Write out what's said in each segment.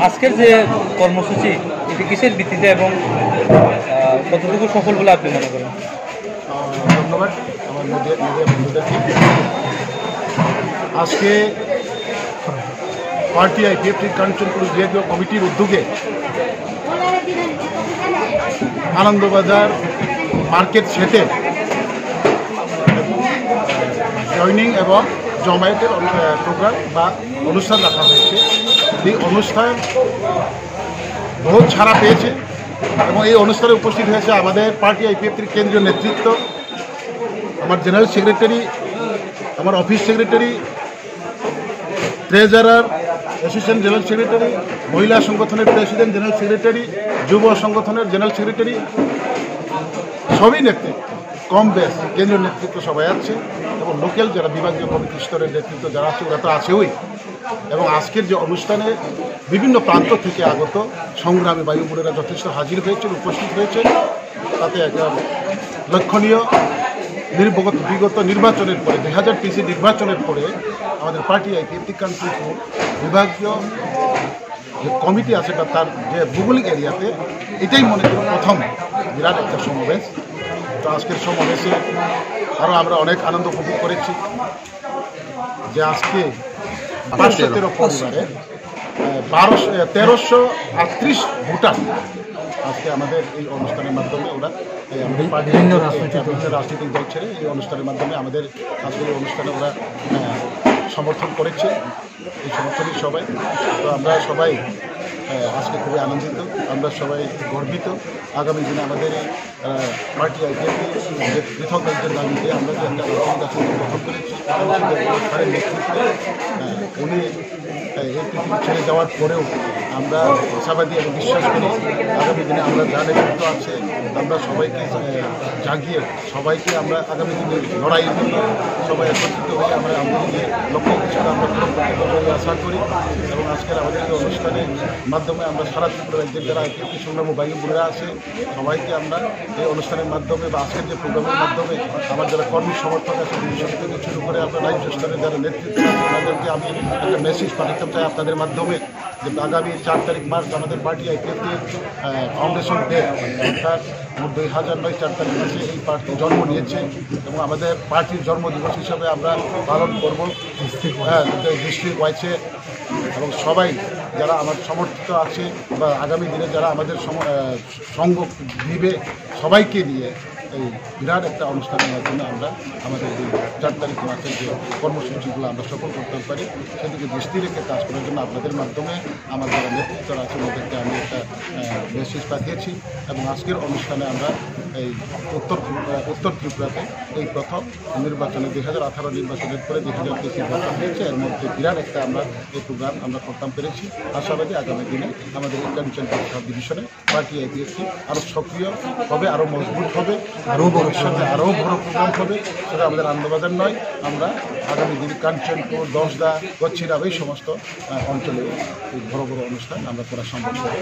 আজকের যে কর্মসূচি এটি কিসের ভিত্তিতে এবং কতটুকু সফল বলে আপনি মনে করেন? ধন্যবাদ আমার মিডিয়া বন্ধুদেরকে। আজকে পার্টি আইপিএফটির কাঞ্চনপুর বিভাগীয় কমিটির উদ্যোগে আনন্দবাজার মার্কেট সেটে জয়নিং এবং জমায়েতের প্রোগ্রাম বা অনুষ্ঠান রাখা হয়েছে। এই অনুষ্ঠান বহুত ছাড়া পেয়েছে এবং এই অনুষ্ঠানে উপস্থিত হয়েছে আমাদের পার্টি আইপিএফটির কেন্দ্রীয় নেতৃত্ব, আমার জেনারেল সেক্রেটারি, আমার office secretary, treasurer, assistant general secretary, মহিলা সংগঠনের প্রেসিডেন্ট জেনারেল সেক্রেটারি, যুব সংগঠনের জেনারেল সেক্রেটারি, সবই নেতৃত্ব, কম বেশ কেন্দ্রীয় নেতৃত্ব সবাই আছে এবং লোকাল যারা বিভাগীয় কমিটি স্তরের নেতৃত্ব যারা আছে ওরা তো আছেই। এবং আজকের যে অনুষ্ঠানে বিভিন্ন প্রান্ত থেকে আগত সংগ্রামী বায়ু বোনেরা যথেষ্ট হাজির হয়েছেন, উপস্থিত হয়েছে। তাতে একটা লক্ষণীয় বিগত নির্বাচনের পরে 2023 নির্বাচনের পরে আমাদের পার্টি আইপিএফটি কাঞ্চনপুর বিভাগীয় যে কমিটি আছে বা তার যে ভৌগোলিক এরিয়াতে এটাই মনে করি প্রথম বিরাট একটা সমাবেশ। তো আজকের সমাবেশে আরও আমরা অনেক আনন্দ উপভোগ করেছি যে আজকে 513 পরিবারে 1338 ভোটার আজকে আমাদের এই অনুষ্ঠানের মাধ্যমে ওরা আমাদের বিভিন্ন রাজনৈতিক দল ছেড়ে এই অনুষ্ঠানের মাধ্যমে আমাদের আজকের এই অনুষ্ঠানে ওরা সমর্থন করেছে। এই সমর্থনই সবাই, তো আমরা সবাই আজকে খুবই আনন্দিত, আমরা সবাই গর্বিত। আগামী দিনে আমাদের পার্টি আইপিএফটি যে পৃথক রাজ্যের দাবিতে আমরা যে একটা রাজনৈতিক গঠন করেছি সরকারের নেতৃত্বে উনি এই পৃথিবী ছেড়ে যাওয়ার পরেও আমরা আশাবাদী এবং বিশ্বাস করি আগামী দিনে আমরা যা নেতৃত্ব আছে আমরা সবাইকে জাগিয়ে সবাইকে আমরা আগামী দিনে লড়াইয়ের জন্য সবাই একত্রিত হয়ে আমরা আমাদের লক্ষ্য কিছুটা আমরা পূরণ করতে পারবো বলে আশা করি। এবং আজকের আমাদের এই অনুষ্ঠানের মাধ্যমে আমরা সারা ত্রিপুরা রাজ্যের যারা আইপিএফটি সংগ্রাম বায়ু বোনেরা আছে সবাইকে আমরা এই অনুষ্ঠানের মাধ্যমে বা আজকের যে প্রোগ্রামের মাধ্যমে আমার যারা কর্মী সমর্থক আছে ডিভিশন থেকে শুরু করে আপনার রাজ্য স্তরের যারা নেতৃত্ব আছে তাদেরকে আমি একটা মেসেজ পাঠাতে চাই আপনাদের মাধ্যমে যে আগামী 4 তারিখ মার্চ আমাদের পার্টি আইপিএফটি ফাউন্ডেশন ডে, অর্থাৎ 2009 4 তারিখ মাসে এই পার্টি জন্ম নিয়েছে এবং আমাদের পার্টির জন্মদিবস হিসাবে আমরা পালন করব ডিস্ট্রিক্ট ওয়াইজে। এবং সবাই যারা আমার সমর্থিত আছে বা আগামী দিনে যারা আমাদের সঙ্গ দিবে সবাইকে নিয়ে এই বিরাট একটা অনুষ্ঠানের মাধ্যমে আমরা আমাদের এই 4 তারিখ মাসের যে কর্মসূচিগুলো আমরা সফল করতে পারি সেদিকে দৃষ্টি রেখে কাজ করার জন্য আপনাদের মাধ্যমে আমার যারা নেতৃত্ব আছে ওদেরকে আমি একটা মেসেজ পাঠিয়েছি। এবং আজকের অনুষ্ঠানে আমরা এই উত্তর ত্রিপুরাতে এই প্রথম নির্বাচনে 2018 নির্বাচনের পরে 2023 নির্বাচন হয়েছে, এর মধ্যে বিরাট একটা আমরা এই প্রোগ্রাম আমরা করতাম পেরেছি। আশাবাদী আগামী দিনে আমাদের এই কাঞ্চনপুর সাব ডিভিশনে পার্টি আইপিএফটি আরও সক্রিয় হবে, আরও মজবুত হবে, আরও ভবিষ্যতে আরও বড় প্রোগ্রাম হবে। সেটা আমাদের আনন্দবাজার নয়, আমরা আগামী দিনে কাঞ্চনপুর, দশদা, গচ্ছিরাম এই সমস্ত অঞ্চলে বড় বড় অনুষ্ঠান আমরা করা সম্ভব হবে।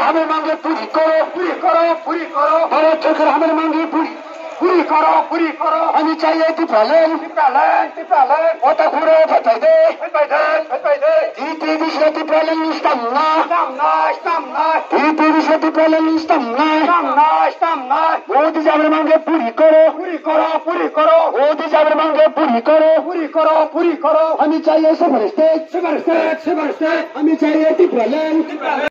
हमें मांगे पूरी करो, पूरी करो, पूरी करो। भारत सरकार हमें मांगे पूरी पूरी करो, पूरी करो। हमें चाहिए टिप्रालेन, टिप्रालेन, टिप्रालेन। ओटा खुरो फटाइदे, फटाइदे, फटाइदे। टीटी विश्व टिप्रालेन स्tamna, स्tamna, स्tamna। टीटी विश्व टिप्रालेन स्tamna, स्tamna, स्tamna। मोदी साहब मांगे पूरी करो, पूरी करो, पूरी करो। मोदी साहब मांगे पूरी करो, पूरी करो, पूरी करो। हमें चाहिए super state, super state, super state. हमें चाहिए टिप्रालेन, टिप्रालेन।